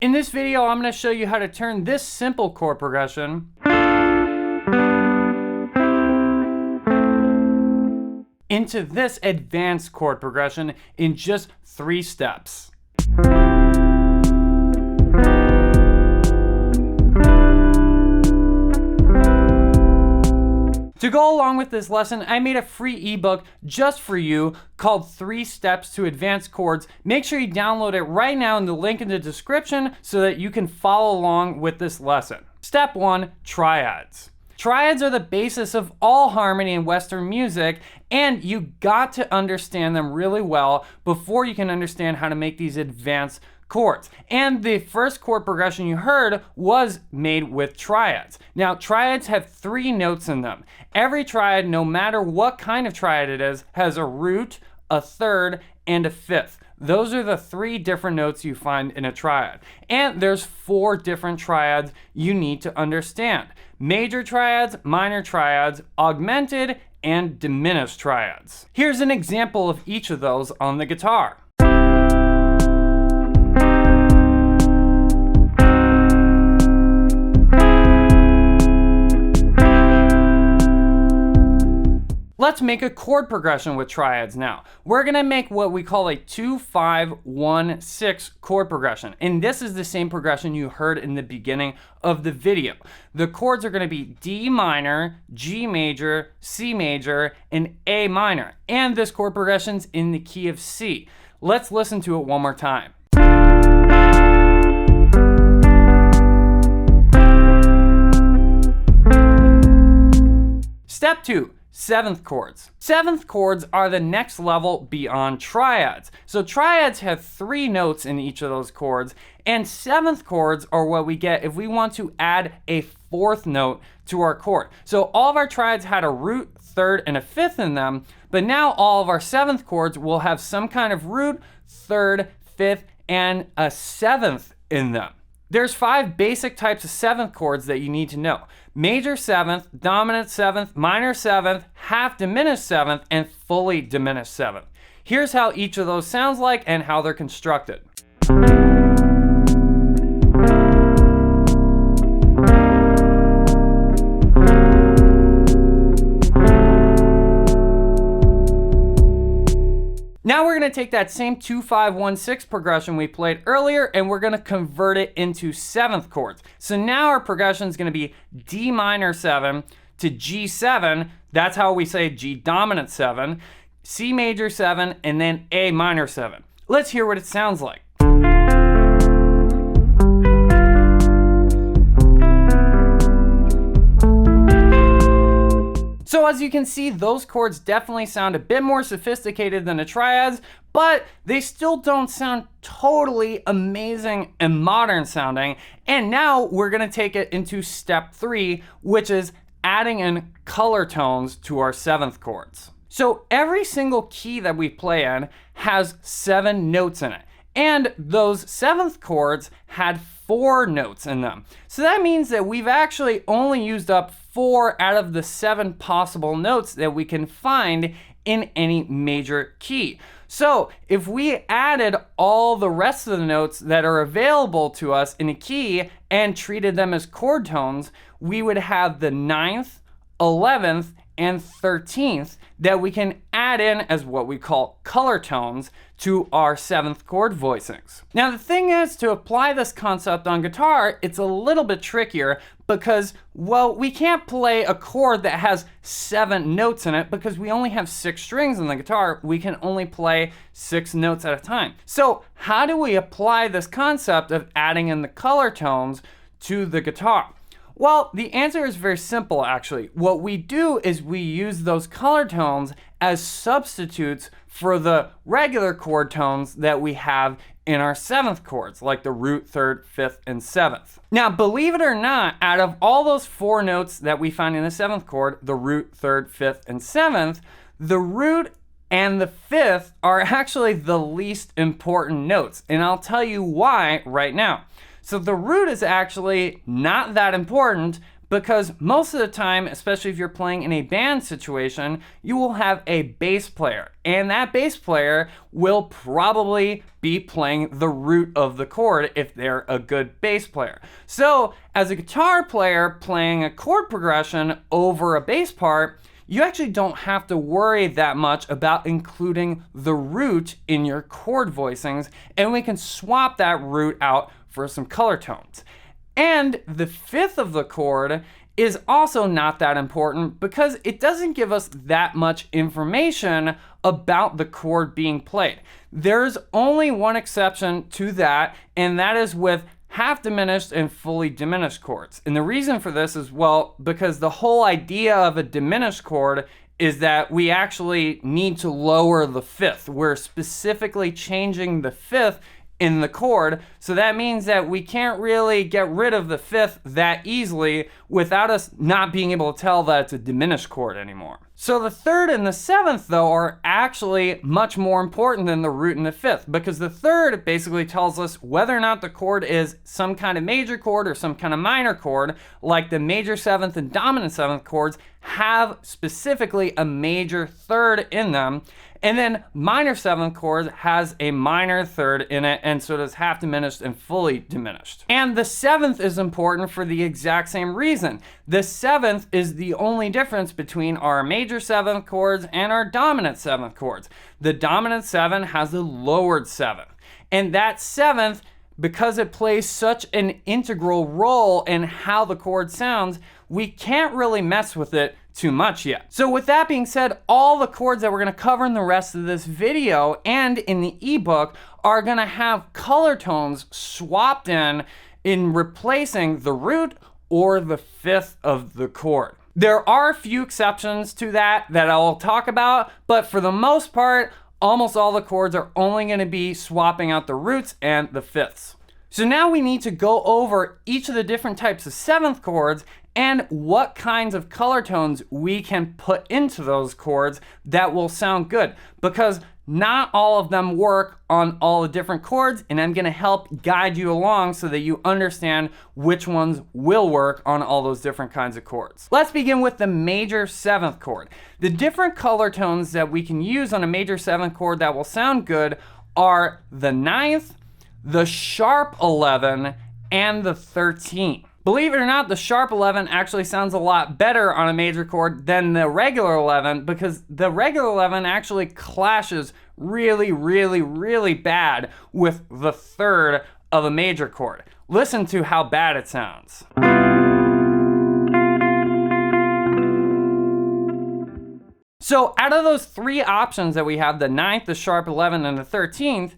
In this video, I'm going to show you how to turn this simple chord progression into this advanced chord progression in just 3 steps. To go along with this lesson, I made a free ebook just for you called 3 Steps to Advanced Chords. Make sure you download it right now in the link in the description so that you can follow along with this lesson. Step 1, triads. Triads are the basis of all harmony in Western music, and you got to understand them really well before you can understand how to make these advanced chords. And the first chord progression you heard was made with triads. Now, triads have 3 notes in them. Every triad, no matter what kind of triad it is, has a root, a third, and a fifth. Those are the 3 different notes you find in a triad. And there's 4 different triads you need to understand: major triads, minor triads, augmented, and diminished triads. Here's an example of each of those on the guitar. Let's make a chord progression with triads now. We're gonna make what we call a 2-5-1-6 chord progression. And this is the same progression you heard in the beginning of the video. The chords are gonna be D minor, G major, C major, and A minor. And this chord progression's in the key of C. Let's listen to it one more time. Step 2. 7th chords. 7th chords are the next level beyond triads. So triads have 3 notes in each of those chords, and 7th chords are what we get if we want to add a 4th note to our chord. So all of our triads had a root, third, and a fifth in them, but now all of our 7th chords will have some kind of root, third, fifth, and a 7th in them. There's 5 basic types of 7th chords that you need to know: major 7th, dominant 7th, minor 7th, half diminished 7th, and fully diminished 7th. Here's how each of those sounds like and how they're constructed. Now we're going to take that same 2-5-1-6 progression we played earlier and we're going to convert it into 7th chords. So now our progression is going to be D minor 7 to G7. That's how we say G dominant 7, C major 7, and then A minor 7. Let's hear what it sounds like. So as you can see, those chords definitely sound a bit more sophisticated than the triads, but they still don't sound totally amazing and modern sounding. And now we're gonna take it into step 3, which is adding in color tones to our 7th chords. So every single key that we play in has 7 notes in it. And those 7th chords had 4 notes in them. So that means that we've actually only used up 4 out of the 7 possible notes that we can find in any major key. So if we added all the rest of the notes that are available to us in a key and treated them as chord tones, we would have the 9th, 11th, and 13th that we can add in as what we call color tones to our 7th chord voicings. Now the thing is, to apply this concept on guitar, it's a little bit trickier because, well, we can't play a chord that has 7 notes in it because we only have 6 strings on the guitar. We can only play 6 notes at a time. So how do we apply this concept of adding in the color tones to the guitar? Well, the answer is very simple, actually. What we do is we use those color tones as substitutes for the regular chord tones that we have in our 7th chords, like the root, third, fifth, and 7th. Now, believe it or not, out of all those 4 notes that we find in the 7th chord, the root, third, fifth, and 7th, the root and the 5th are actually the least important notes, and I'll tell you why right now. So the root is actually not that important, because most of the time, especially if you're playing in a band situation, you will have a bass player, and that bass player will probably be playing the root of the chord if they're a good bass player. So as a guitar player playing a chord progression over a bass part, you actually don't have to worry that much about including the root in your chord voicings, and we can swap that root out for some color tones. And the fifth of the chord is also not that important because it doesn't give us that much information about the chord being played. There's only one exception to that, and that is with half diminished and fully diminished chords. And the reason for this is, well, because the whole idea of a diminished chord is that we actually need to lower the fifth. We're specifically changing the fifth in the chord, so that means that we can't really get rid of the fifth that easily without us not being able to tell that it's a diminished chord anymore. So the third and the seventh, though, are actually much more important than the root and the fifth, because the third basically tells us whether or not the chord is some kind of major chord or some kind of minor chord, like the major seventh and dominant seventh chords have specifically a major third in them. And then minor seventh chord has a minor third in it, and so does half diminished and fully diminished. And the seventh is important for the exact same reason. The seventh is the only difference between our major seventh chords and our dominant seventh chords. The dominant seven has a lowered seventh, and that seventh, because it plays such an integral role in how the chord sounds, we can't really mess with it too much yet. So with that being said, all the chords that we're gonna cover in the rest of this video and in the ebook are gonna have color tones swapped in replacing the root or the fifth of the chord. There are a few exceptions to that I'll talk about, but for the most part, almost all the chords are only gonna be swapping out the roots and the fifths. So now we need to go over each of the different types of seventh chords and what kinds of color tones we can put into those chords that will sound good, because not all of them work on all the different chords, and I'm gonna help guide you along so that you understand which ones will work on all those different kinds of chords. Let's begin with the major seventh chord. The different color tones that we can use on a major seventh chord that will sound good are the ninth, the sharp 11, and the 13. Believe it or not, the sharp 11 actually sounds a lot better on a major chord than the regular 11, because the regular 11 actually clashes really, really, really bad with the third of a major chord. Listen to how bad it sounds. So out of those three options that we have, the ninth, the sharp 11, and the 13th,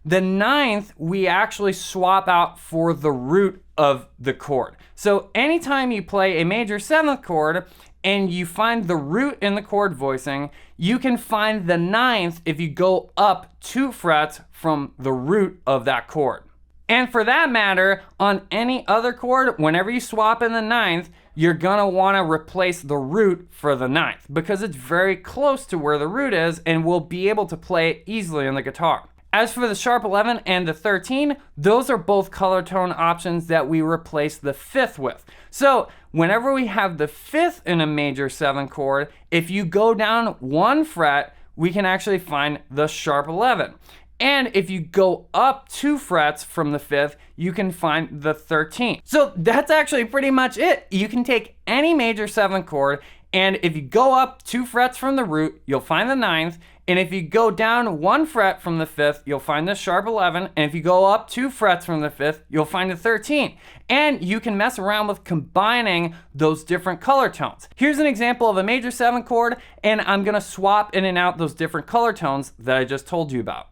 the ninth we actually swap out for the root of the chord. So anytime you play a major seventh chord and you find the root in the chord voicing, you can find the ninth if you go up 2 frets from the root of that chord. And for that matter, on any other chord, whenever you swap in the ninth, you're gonna wanna replace the root for the ninth, because it's very close to where the root is and we'll be able to play it easily on the guitar. As for the sharp 11 and the 13, those are both color tone options that we replace the fifth with. So whenever we have the fifth in a major 7 chord, if you go down 1 fret, we can actually find the sharp 11. And if you go up 2 frets from the fifth, you can find the 13. So that's actually pretty much it. You can take any major 7 chord, and if you go up 2 frets from the root, you'll find the ninth. And if you go down 1 fret from the fifth, you'll find the sharp 11. And if you go up 2 frets from the fifth, you'll find the 13. And you can mess around with combining those different color tones. Here's an example of a major 7 chord, and I'm gonna swap in and out those different color tones that I just told you about.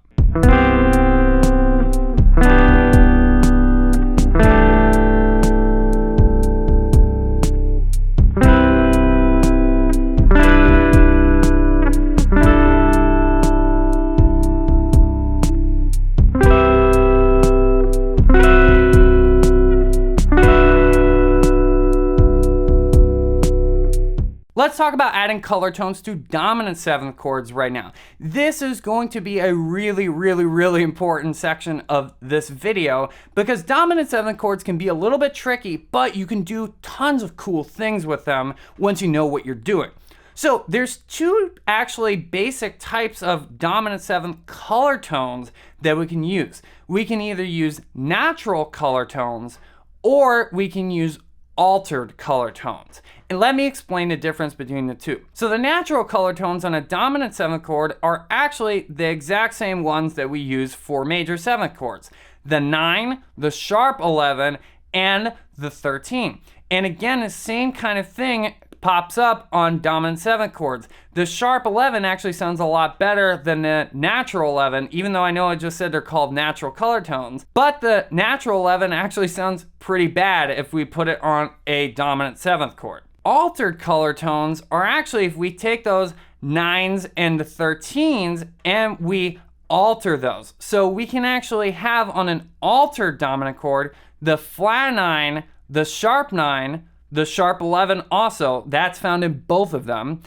Let's talk about adding color tones to dominant 7th chords right now. This is going to be a really important section of this video because dominant 7th chords can be a little bit tricky, but you can do tons of cool things with them once you know what you're doing. So there's two actually basic types of dominant 7th color tones that we can use. We can either use natural color tones or we can use altered color tones. And let me explain the difference between the two. So the natural color tones on a dominant 7th chord are actually the exact same ones that we use for major 7th chords. The 9, the sharp 11, and the 13. And again, the same kind of thing pops up on dominant 7th chords. The sharp 11 actually sounds a lot better than the natural 11, even though I know I just said they're called natural color tones. But the natural 11 actually sounds pretty bad if we put it on a dominant 7th chord. Altered color tones are actually if we take those 9s and the 13s and we alter those. So we can actually have on an altered dominant chord the flat 9, the sharp 9, the sharp 11 also, that's found in both of them,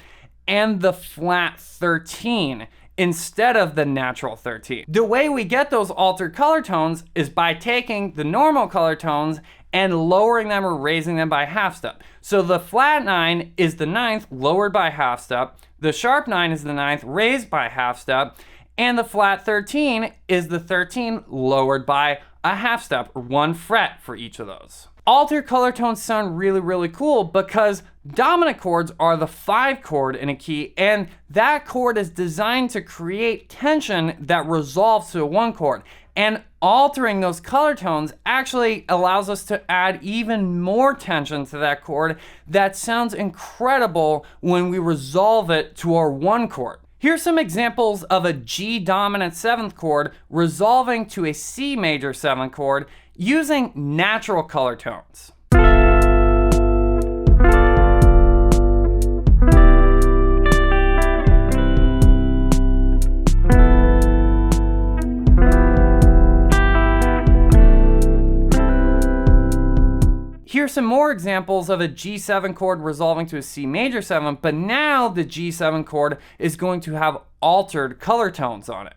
and the flat 13 instead of the natural 13. The way we get those altered color tones is by taking the normal color tones and lowering them or raising them by half step. So the flat 9 is the 9th, lowered by half step, the sharp 9 is the 9th, raised by half step, and the flat 13 is the 13, lowered by a half step, or 1 fret for each of those. Altered color tones sound really cool because dominant chords are the 5 chord in a key, and that chord is designed to create tension that resolves to a 1 chord. And altering those color tones actually allows us to add even more tension to that chord that sounds incredible when we resolve it to our 1 chord. Here's some examples of a G dominant 7th chord resolving to a C major 7th chord using natural color tones. Here's some more examples of a G7 chord resolving to a C major 7, but now the G7 chord is going to have altered color tones on it.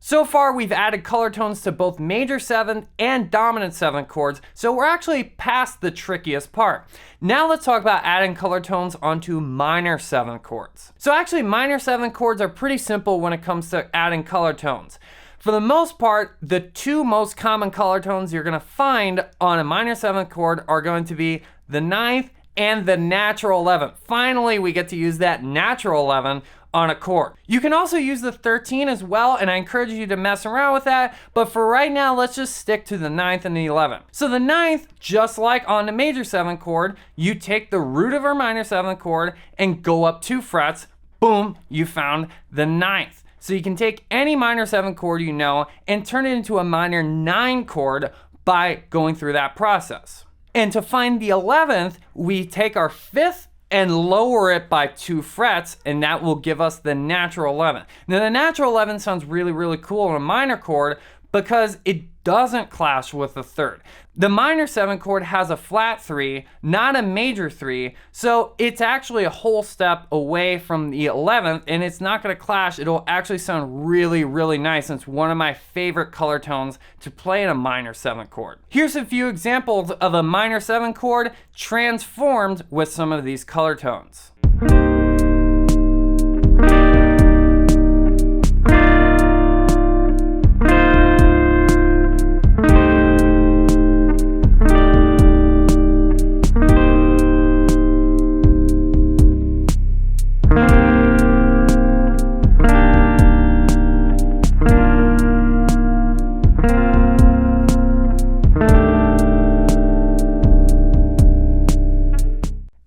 So far, we've added color tones to both major 7th and dominant 7th chords, so we're actually past the trickiest part. Now let's talk about adding color tones onto minor 7th chords. So actually, minor 7th chords are pretty simple when it comes to adding color tones. For the most part, the two most common color tones you're gonna find on a minor 7th chord are going to be the 9th and the natural 11th. Finally, we get to use that natural 11 on a chord. You can also use the 13 as well, and I encourage you to mess around with that, but for right now, let's just stick to the 9th and the 11th. So the 9th, just like on the major 7th chord, you take the root of our minor 7th chord and go up 2 frets, boom, you found the 9th. So you can take any minor 7th chord you know and turn it into a minor 9 chord by going through that process. And to find the 11th, we take our 5th and lower it by 2 frets, and that will give us the natural 11. Now the natural 11 sounds really cool on a minor chord because it doesn't clash with the 3rd. The minor 7 chord has a flat 3, not a major 3, so it's actually a whole step away from the 11th, and it's not gonna clash. It'll actually sound really nice, and it's one of my favorite color tones to play in a minor 7 chord. Here's a few examples of a minor 7 chord transformed with some of these color tones.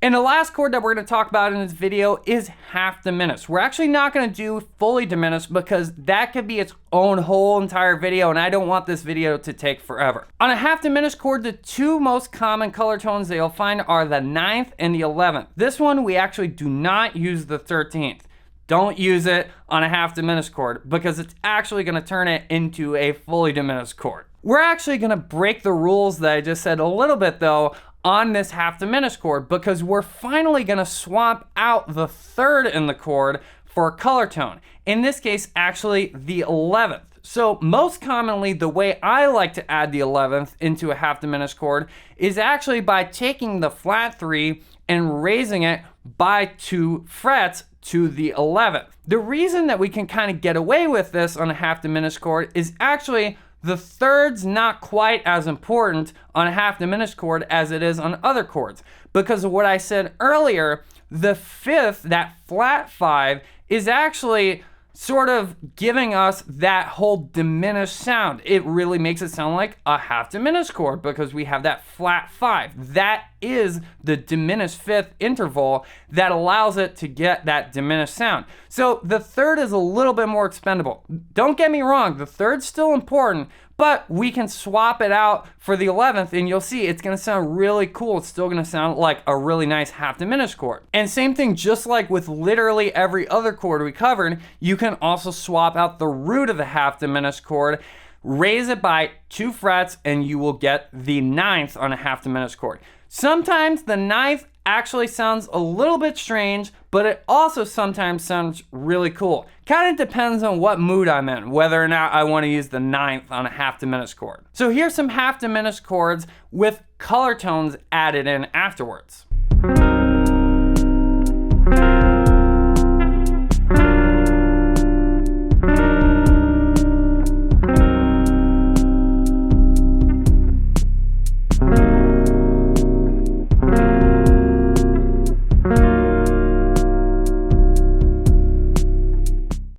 And the last chord that we're going to talk about in this video is half diminished. We're actually not going to do fully diminished because that could be its own whole entire video, and I don't want this video to take forever. On a half diminished chord, the two most common color tones that you'll find are the 9th and the 11th. This one, we actually do not use the 13th. Don't use it on a half diminished chord because it's actually going to turn it into a fully diminished chord. We're actually going to break the rules that I just said a little bit though on this half diminished chord because we're finally going to swap out the 3rd in the chord for a color tone. In this case, actually the 11th. So most commonly, the way I like to add the 11th into a half diminished chord is actually by taking the flat 3 and raising it by 2 frets to the 11th. The reason that we can kind of get away with this on a half diminished chord is actually the 3rd's not quite as important on a half diminished chord as it is on other chords. Because of what I said earlier, the 5th, that flat 5, is actually sort of giving us that whole diminished sound. It really makes it sound like a half diminished chord because we have that flat 5. That is the diminished 5th interval that allows it to get that diminished sound. So the 3rd is a little bit more expendable. Don't get me wrong, the 3rd's still important, but we can swap it out for the 11th and you'll see it's gonna sound really cool. It's still gonna sound like a really nice half diminished chord. And same thing, just like with literally every other chord we covered, you can also swap out the root of the half diminished chord, raise it by 2 frets, and you will get the 9th on a half diminished chord. Sometimes the 9th actually sounds a little bit strange, but it also sometimes sounds really cool. Kind of depends on what mood I'm in, whether or not I want to use the 9th on a half diminished chord. So here's some half diminished chords with color tones added in afterwards.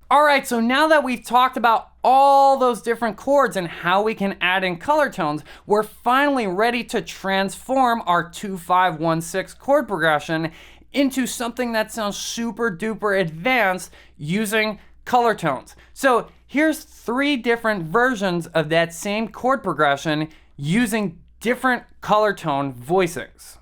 Alright, so now that we've talked about all those different chords and how we can add in color tones, we're finally ready to transform our 2-5-1-6 chord progression into something that sounds super duper advanced using color tones. So here's 3 different versions of that same chord progression using different color tone voicings.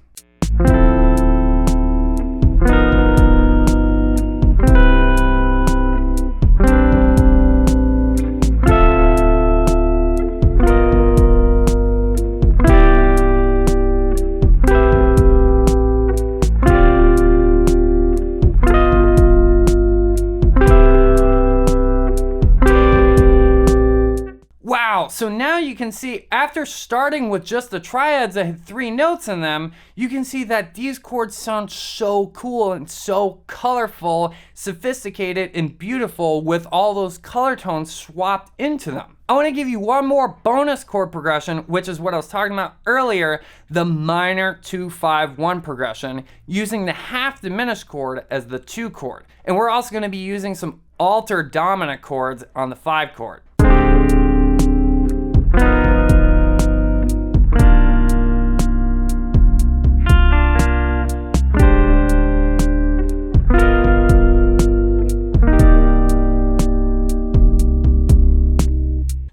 So now you can see, after starting with just the triads that had 3 notes in them, you can see that these chords sound so cool and so colorful, sophisticated, and beautiful with all those color tones swapped into them. I want to give you one more bonus chord progression, which is what I was talking about earlier, the minor 2-5-1 progression, using the half diminished chord as the 2 chord. And we're also going to be using some altered dominant chords on the 5 chord.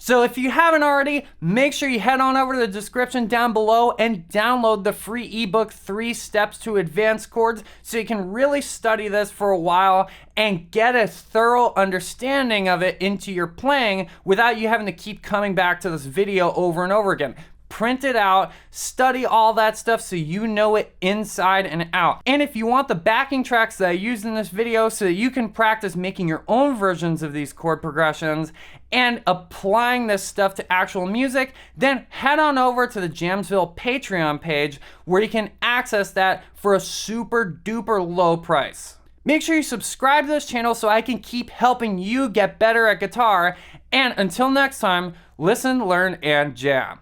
So if you haven't already, make sure you head on over to the description down below and download the free ebook 3 Steps to Advanced Chords so you can really study this for a while and get a thorough understanding of it into your playing without you having to keep coming back to this video over and over again. Print it out, study all that stuff so you know it inside and out. And if you want the backing tracks that I used in this video so that you can practice making your own versions of these chord progressions and applying this stuff to actual music, then head on over to the Jamsville Patreon page where you can access that for a super duper low price. Make sure you subscribe to this channel so I can keep helping you get better at guitar. And until next time, listen, learn, and jam.